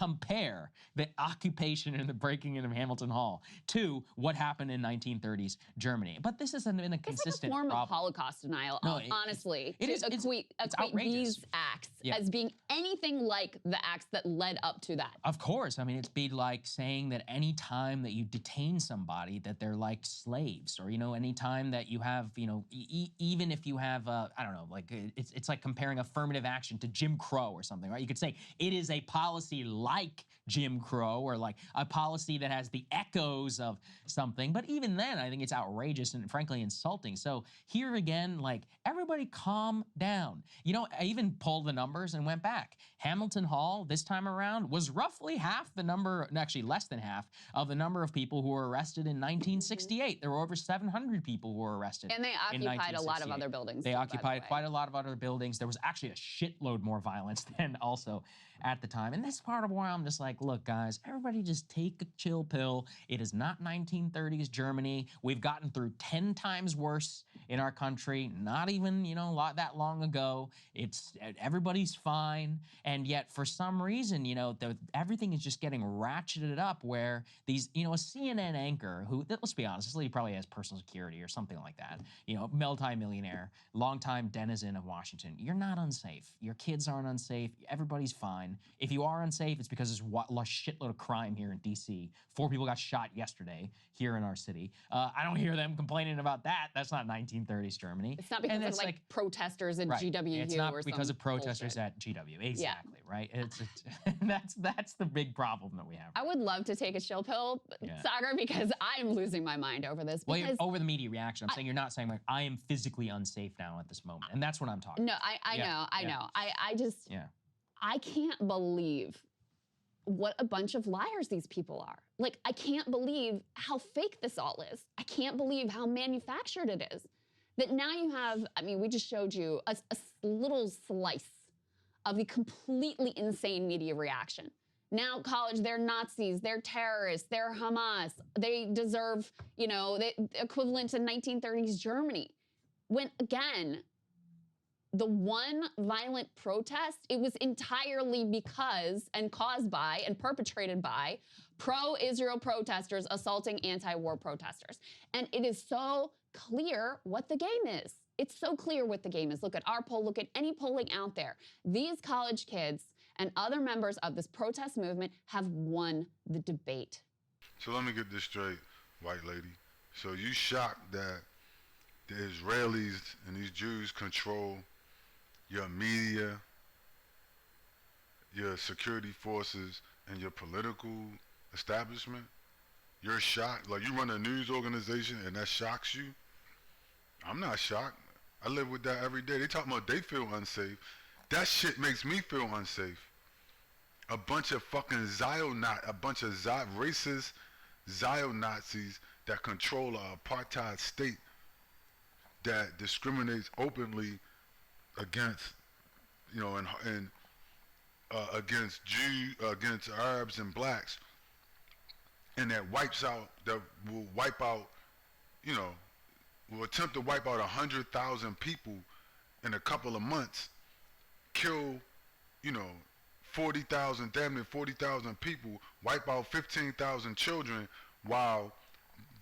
compare the occupation and the breaking in of Hamilton Hall to what happened in 1930s Germany. But this isn't been a consistent it's like a form problem. of Holocaust denial, honestly. It is equate these acts as being anything like the acts that led up to that. Of course. I mean, it's be like saying that any time that you detain somebody that they're like slaves, or, you know, any time that you have, you know, even if you have, I don't know, like it's like comparing affirmative action to Jim Crow or something, right? You could say it is a policy like Jim Crow, or like a policy that has the echoes of something. But even then, I think it's outrageous and frankly insulting. So here again, like, everybody calm down. You know, I even pulled the numbers and went back. Hamilton Hall this time around was roughly half the number, actually less than half, of the number of people who were arrested in 1968. There were over 700 people who were arrested. And they occupied a lot of other buildings. They occupied quite a lot of other buildings. There was actually a shitload more violence than also at the time. And that's part of why I'm just like, look, guys, everybody just take a chill pill. It is not 1930s Germany. We've gotten through 10 times worse in our country, not even, you know, that long ago. Everybody's fine. And yet for some reason, you know, everything is just getting ratcheted up, where these, you know, a CNN anchor who, let's be honest, this lady probably has personal security or something like that, you know, multi-millionaire, longtime denizen of Washington. You're not unsafe. Your kids aren't unsafe. Everybody's fine. If you are unsafe, it's because there's a shitload of crime here in DC. 4 people got shot yesterday here in our city. I don't hear them complaining about that. That's not 1930s Germany. It's not because of like protesters at GWU. It's not or because some of protesters bullshit. at GW. Exactly, right? That's the big problem that we have. I would love to take a chill pill, Sagar, because I'm losing my mind over this. Well, over the media reaction, I'm saying you're not saying like, I am physically unsafe now at this moment, and that's what I'm talking about. I know. I just, I can't believe what a bunch of liars these people are. Like, I can't believe how fake this all is. I can't believe how manufactured it is. That now you have, I mean, we just showed you a little slice of the completely insane media reaction. Now college, they're Nazis, they're terrorists, they're Hamas, they deserve, you know, the equivalent to 1930s Germany. When, again, the one violent protest, it was entirely because and caused by and perpetrated by pro-Israel protesters assaulting anti-war protesters. And it is so clear what the game is. It's so clear what the game is. Look at our poll, look at any polling out there. These college kids and other members of this protest movement have won the debate. So let me get this straight, white lady. So you shocked that the Israelis and these Jews control your media, your security forces, and your political establishment? You're shocked? Like, you run a news organization and that shocks you? I'm not shocked. I live with that every day. They talking about they feel unsafe. That shit makes me feel unsafe. A bunch of fucking racist Zio-Nazis that control an apartheid state that discriminates openly against, you know, and against Jews, against Arabs and blacks, and that will wipe out, you know, will attempt to wipe out 100,000 people in a couple of months, kill, you know, 40,000, damn near 40,000 people, wipe out 15,000 children, while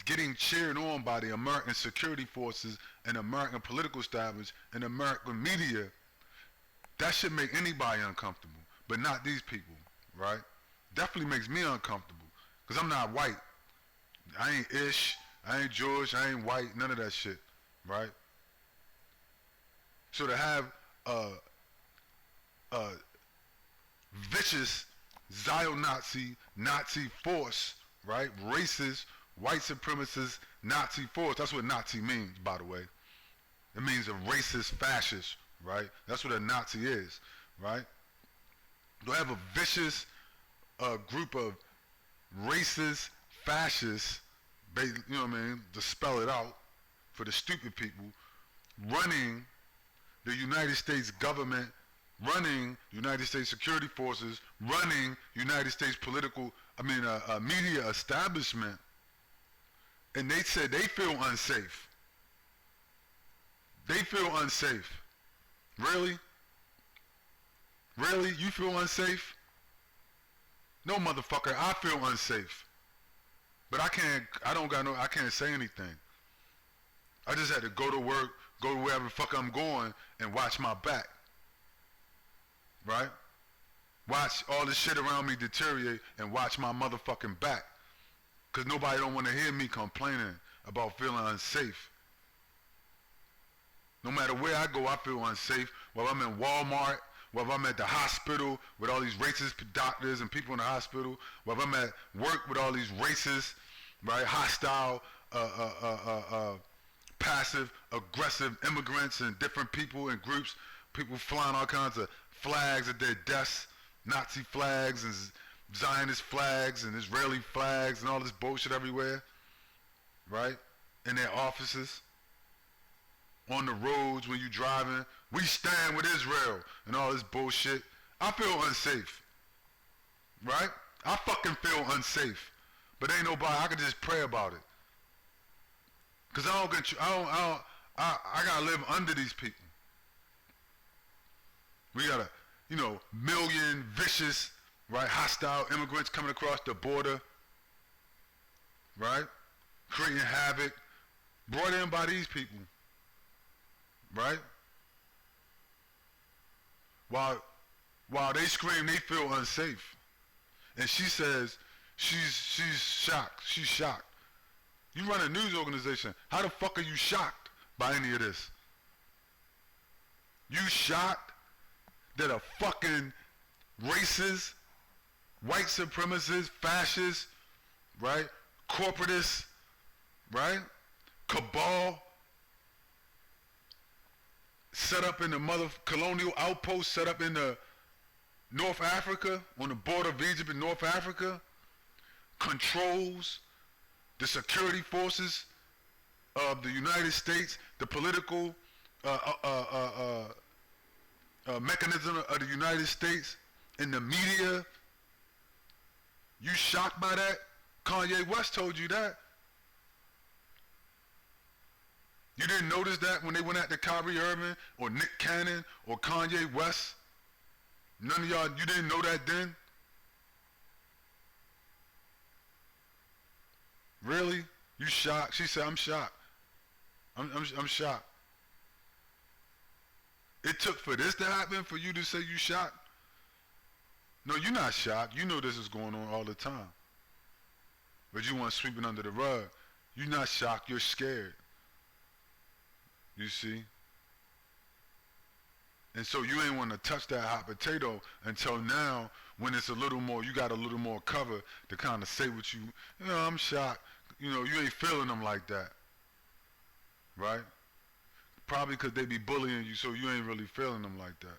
getting cheered on by the American security forces and American political establishment and American media. That should make anybody uncomfortable, but not these people, right? Definitely makes me uncomfortable, because I'm not white. I ain't Ish, I ain't Jewish, I ain't white, none of that shit, right? So to have a vicious Zio-Nazi, Nazi force, right? Racist, white supremacist, Nazi force. That's what Nazi means, by the way. It means a racist fascist, right? That's what a Nazi is, right? To have a vicious group of racist fascists, you know what I mean, to spell it out for the stupid people, running the United States government, running United States security forces, running United States media establishment, and they said they feel unsafe. They feel unsafe. Really? Really? You feel unsafe? No motherfucker, I feel unsafe. But I can't say anything. I just had to go to work, go to wherever the fuck I'm going, and watch my back. Right? Watch all this shit around me deteriorate and watch my motherfucking back. Cause nobody don't want to hear me complaining about feeling unsafe. No matter where I go, I feel unsafe. Whether I'm in Walmart, whether I'm at the hospital with all these racist doctors and people in the hospital, whether I'm at work with all these racist, right, hostile, passive, aggressive immigrants and different people and groups, people flying all kinds of flags at their desks, Nazi flags and Zionist flags and Israeli flags and all this bullshit everywhere, right, in their offices. On the roads when you driving, we stand with Israel and all this bullshit. I feel unsafe, right? I fucking feel unsafe, but ain't nobody. I can just pray about it, cause I don't get you. I gotta live under these people. We got million vicious, right, hostile immigrants coming across the border, right, creating havoc, brought in by these people. Right? While they scream they feel unsafe. And she says she's shocked. She's shocked. You run a news organization. How the fuck are you shocked by any of this? You shocked that a fucking racist, white supremacist, fascist, right? Corporatist, right? Cabal set up in the colonial outpost set up in the North Africa, on the border of Egypt and North Africa, controls the security forces of the United States, the political mechanism of the United States, and the media. You shocked by that? Kanye West told you that. You didn't notice that when they went after Kyrie Irving or Nick Cannon or Kanye West? None of y'all, you didn't know that then? Really? You shocked? She said, I'm shocked. I'm shocked. It took for this to happen for you to say you shocked? No, you're not shocked. You know this is going on all the time. But you want to sweep it under the rug. You're not shocked, you're scared. You see? And so you ain't want to touch that hot potato until now, when it's a little more, you got a little more cover to kind of say what you I'm shocked. You ain't feeling them like that. Right? Probably because they be bullying you, so you ain't really feeling them like that.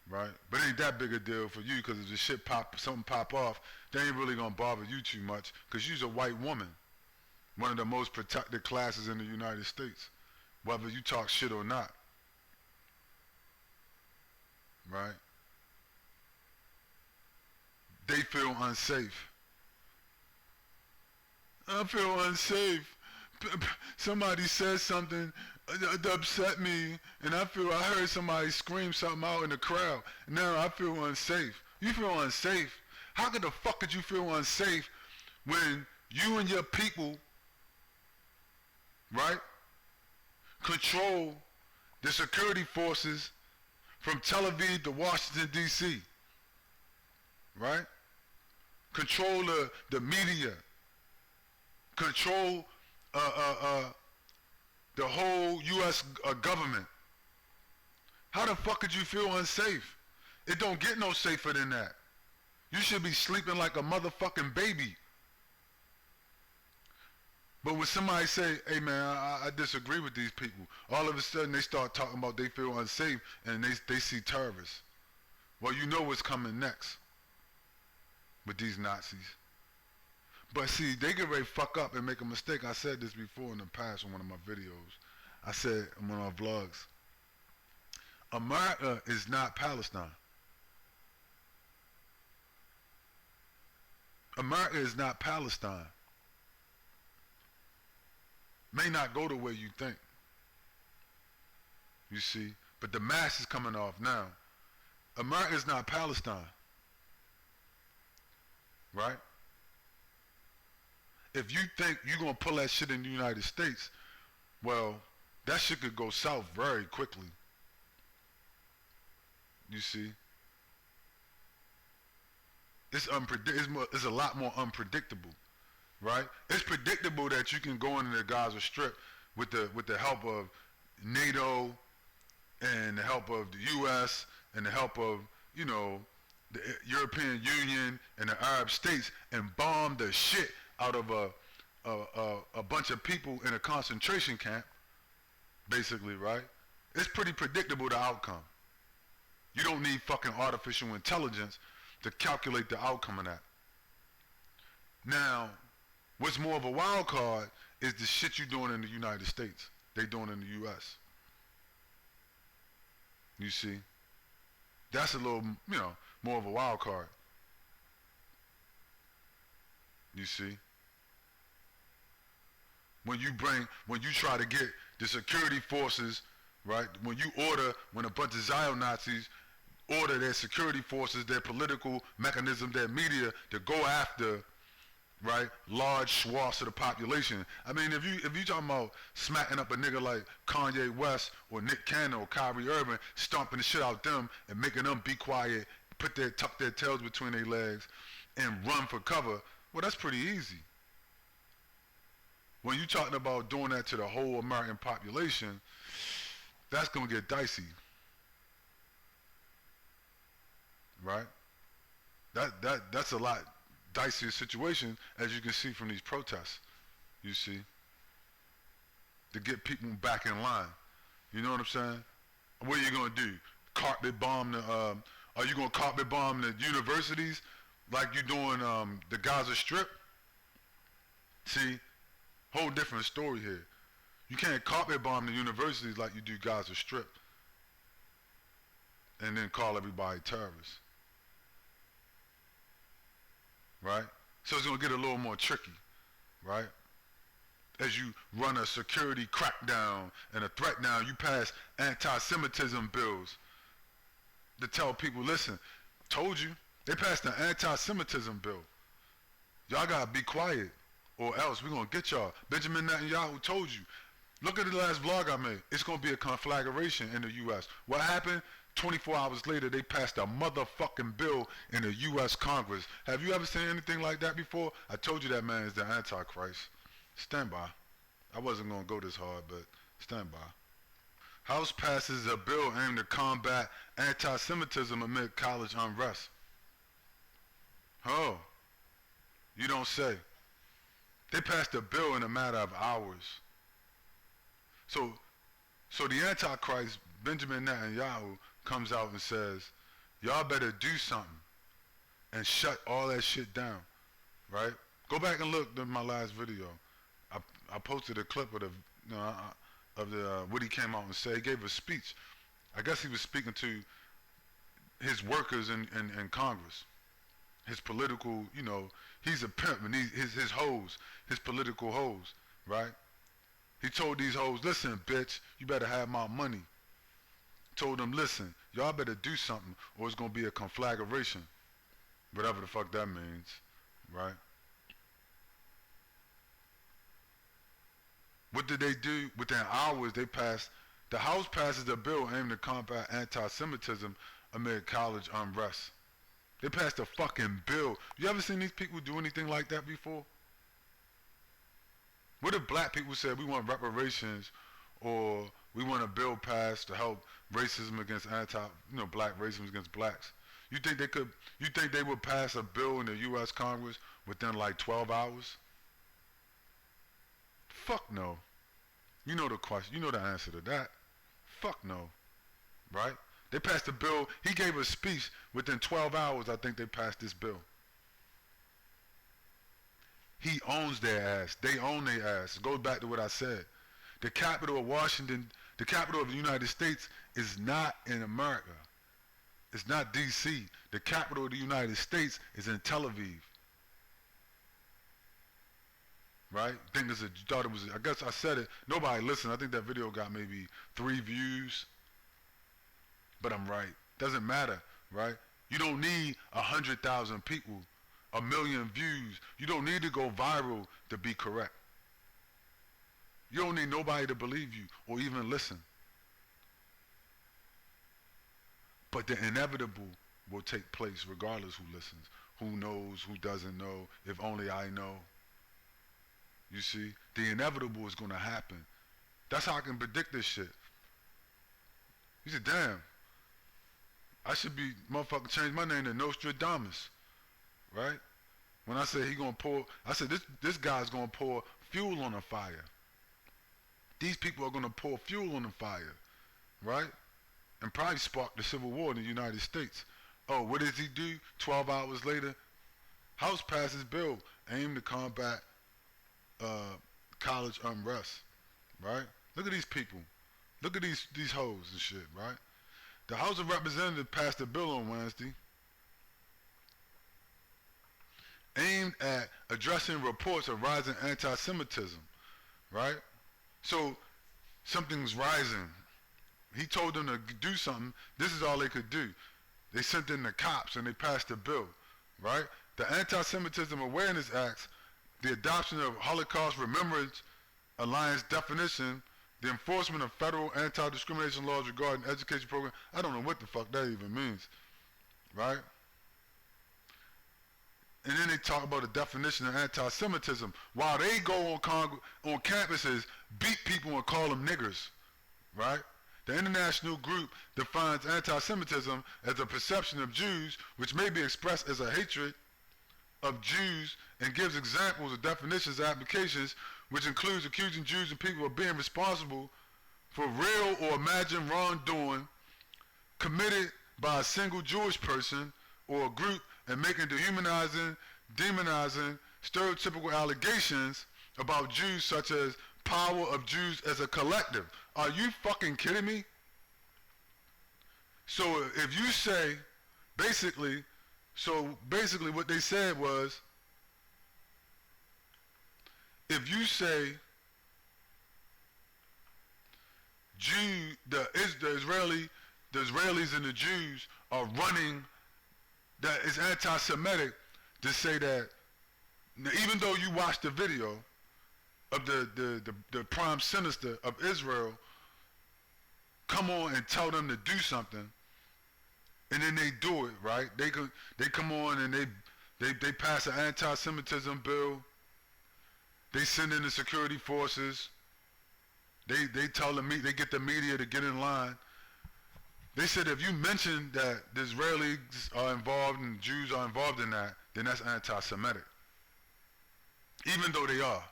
Right? But it ain't that big a deal for you, because if the shit something pop off, they ain't really gonna bother you too much, because you's a white woman. One of the most protected classes in the United States, whether you talk shit or not. Right? They feel unsafe. I feel unsafe. Somebody said something that upset me, and I heard somebody scream something out in the crowd. Now I feel unsafe. You feel unsafe? How the fuck could you feel unsafe when you and your people, right, control the security forces from Tel Aviv to Washington, D.C., right? Control the media, control the whole U.S. Government. How the fuck could you feel unsafe? It don't get no safer than that. You should be sleeping like a motherfucking baby. But when somebody say, hey man, I disagree with these people, all of a sudden they start talking about they feel unsafe and they see terrorists. Well, you know what's coming next with these Nazis. But see, they get ready to fuck up and make a mistake. I said this before in the past in one of my videos. I said in one of my vlogs, America is not Palestine. America is not Palestine. May not go the way you think. You see? But the mask is coming off now. America is not Palestine. right? If you think you're gonna pull that shit in the United States, well, that shit could go south very quickly. You see, it's a lot more unpredictable, right? It's predictable that you can go into the Gaza Strip with the help of NATO and the help of the U.S. and the help of, you know, the European Union and the Arab states and bomb the shit out of a bunch of people in a concentration camp, basically, right? It's pretty predictable, the outcome. You don't need fucking artificial intelligence to calculate the outcome of that. Now, what's more of a wild card is the shit you doing in the United States. They doing in the U.S. You see? That's a little, you know, more of a wild card. You see? When you try to get the security forces, right? When a bunch of Zion Nazis order their security forces, their political mechanism, their media to go after, right, large swaths of the population. I mean, if you talking about smacking up a nigga like Kanye West or Nick Cannon or Kyrie Irving, stomping the shit out them and making them be quiet, tuck their tails between their legs and run for cover, well, that's pretty easy. When you talking about doing that to the whole American population, that's gonna get dicey. Right? That's a lot dicier situation, as you can see from these protests. You see, to get people back in line. You know what I'm saying? What are you gonna do? Carpet bomb the? Are you gonna carpet bomb the universities like you doing the Gaza Strip? See, whole different story here. You can't carpet bomb the universities like you do Gaza Strip, and then call everybody terrorists. Right? So it's gonna get a little more tricky, right? As you run a security crackdown and a threat down, you pass anti-Semitism bills to tell people, listen, told you, they passed an anti-Semitism bill. Y'all gotta be quiet or else we're gonna get y'all. Benjamin Netanyahu told you. Look at the last vlog I made. It's gonna be a conflagration in the U.S. What happened? 24 hours later, they passed a motherfucking bill in the U.S. Congress. Have you ever seen anything like that before? I told you that man is the Antichrist. Stand by. I wasn't going to go this hard, but stand by. House passes a bill aimed to combat anti-Semitism amid college unrest. Oh, you don't say. They passed a bill in a matter of hours. So the Antichrist, Benjamin Netanyahu, comes out and says, y'all better do something and shut all that shit down, right? Go back and look at my last video. I posted a clip of the what he came out and said. He gave a speech. I guess he was speaking to his workers in Congress, his political, you know, he's a pimp and his hoes, his political hoes, right? He told these hoes, listen, bitch, you better have my money. Told them, listen, y'all better do something or it's gonna be a conflagration. Whatever the fuck that means, right? What did they do? Within hours, the House passes a bill aimed to combat anti-Semitism amid college unrest. They passed a fucking bill. You ever seen these people do anything like that before? What if black people said we want reparations or we want a bill passed to help racism against black racism against blacks? You think they would pass a bill in the U.S. Congress within like 12 hours? Fuck no. You know the question. You know the answer to that. Fuck no. Right? They passed a bill. He gave a speech. Within 12 hours, I think they passed this bill. He owns their ass. They own their ass. It goes back to what I said. The capital of Washington, the capital of the United States is not in America. It's not D.C. The capital of the United States is in Tel Aviv. Right? I guess I said it. Nobody listened. I think that video got maybe 3 views. But I'm right. Doesn't matter, right? You don't need 100,000 people 1 million views. You don't need to go viral to be correct. You don't need nobody to believe you or even listen. But the inevitable will take place regardless who listens, who knows, who doesn't know, if only I know. You see? The inevitable is going to happen. That's how I can predict this shit. You said, damn, I should be motherfucking change my name to Nostradamus, right? When I said he gonna pour, I said this guy's gonna pour fuel on a fire. These people are gonna pour fuel on the fire, right? And probably spark the Civil War in the United States. Oh, what does he do? 12 hours later, House passes bill aimed to combat college unrest, right? Look at these people. Look at these hoes and shit, right? The House of Representatives passed a bill on Wednesday aimed at addressing reports of rising anti-Semitism, right? So something's rising. He told them to do something. This is all they could do. They sent in the cops and they passed the bill, right? The Anti-Semitism Awareness Act, the adoption of Holocaust Remembrance Alliance definition, the enforcement of federal anti-discrimination laws regarding education programs. I don't know what the fuck that even means, right? And then they talk about the definition of anti-Semitism while they go on campuses, beat people and call them niggers, right? The international group defines anti-Semitism as a perception of Jews which may be expressed as a hatred of Jews and gives examples of definitions and applications which includes accusing Jews and people of being responsible for real or imagined wrongdoing committed by a single Jewish person or a group and making dehumanizing, demonizing, stereotypical allegations about Jews such as power of Jews as a collective. Are you fucking kidding me? So if you say, basically what they said was, if you say the Israelis and the Jews are running, that is anti-Semitic to say that, now, even though you watch the video of the prime minister of Israel come on and tell them to do something, and then they do it, right? They come on and they pass an anti-Semitism bill. They send in the security forces. They tell they get the media to get in line. They said if you mention that the Israelis are involved and Jews are involved in that, then that's anti-Semitic. Even though they are.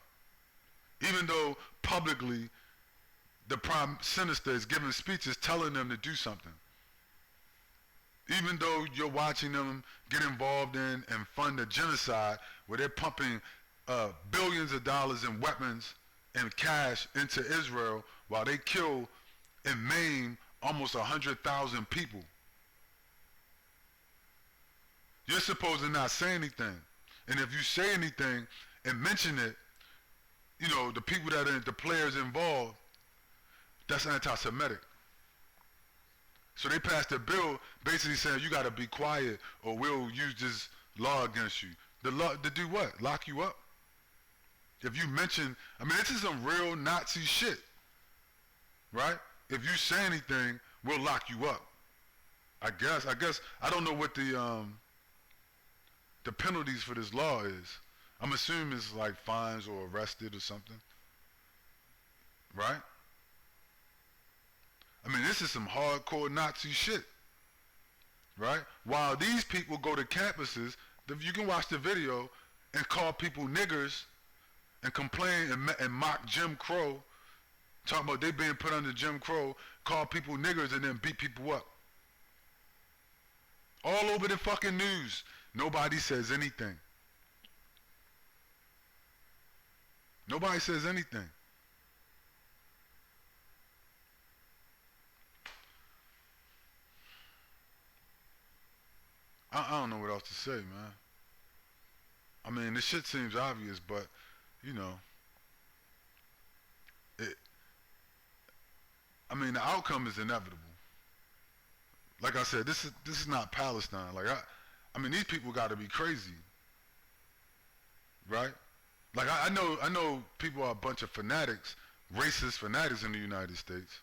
Even though publicly the prime minister is giving speeches telling them to do something. Even though you're watching them get involved in and fund a genocide where they're pumping billions of dollars in weapons and cash into Israel while they kill and maim almost 100,000 people. You're supposed to not say anything. And if you say anything and mention it, you know, the people that are the players involved, that's anti-Semitic. So they passed a bill basically saying you got to be quiet or we'll use this law against you. The law to do what? Lock you up? If you mention, I mean, this is some real Nazi shit, right? If you say anything, we'll lock you up. I guess I don't know what the penalties for this law is. I'm assuming it's like fines or arrested or something, right? I mean, this is some hardcore Nazi shit, right? While these people go to campuses, you can watch the video and call people niggers and complain and mock Jim Crow, talking about they being put under Jim Crow, call people niggers and then beat people up. All over the fucking news. Nobody says anything. Nobody says anything. I don't know what else to say, man. I mean, this shit seems obvious, but, you know, I mean, the outcome is inevitable. Like I said, this is not Palestine. Like, I mean, these people got to be crazy. right? Like I know people are a bunch of fanatics, racist fanatics in the United States,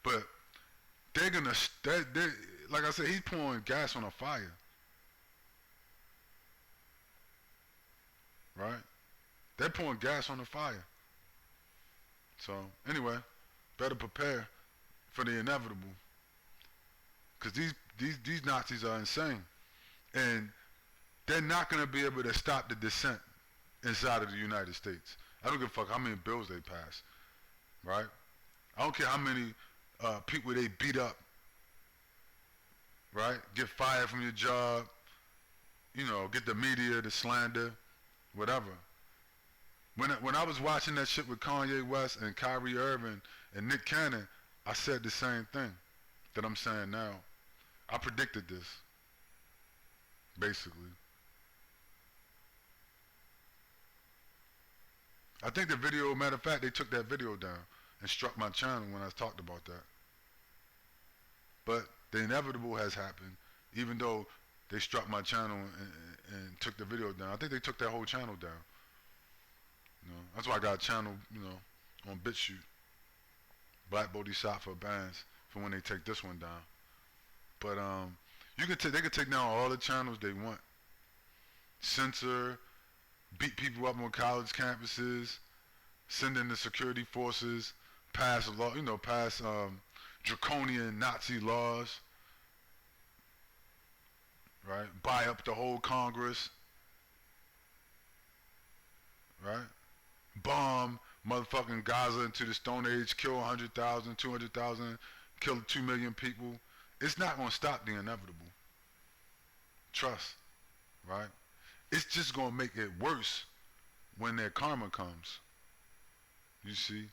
but they're gonna they like I said, he's pouring gas on a fire, right? They're pouring gas on the fire. So anyway, better prepare for the inevitable, because these Nazis are insane, and they're not gonna be able to stop the descent inside of the United States. I don't give a fuck how many bills they pass, right? I don't care how many people they beat up, right? Get fired from your job, you know, get the media, the slander, whatever. When I was watching that shit with Kanye West and Kyrie Irving and Nick Cannon, I said the same thing that I'm saying now. I predicted this, basically. I think the video, matter of fact, they took that video down and struck my channel when I talked about that. But the inevitable has happened, even though they struck my channel and took the video down. I think they took that whole channel down. You know, that's why I got a channel, you know, on BitChute. Black Bodhisattva bands for when they take this one down. But they can take down all the channels they want. Censor, beat people up on college campuses, send in the security forces, pass law, you know, pass draconian Nazi laws, right? Buy up the whole Congress, right? Bomb motherfucking Gaza into the Stone Age, kill 100,000, 200,000, kill 2 million people. It's not gonna stop the inevitable. Trust, right? It's just gonna make it worse when their karma comes. You see?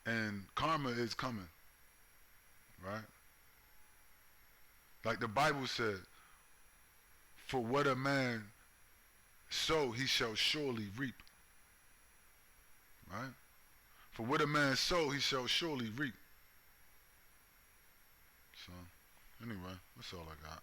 And karma is coming, right? Like the Bible said, for what a man sow, he shall surely reap. Right? For what a man sow, he shall surely reap. So, anyway, that's all I got.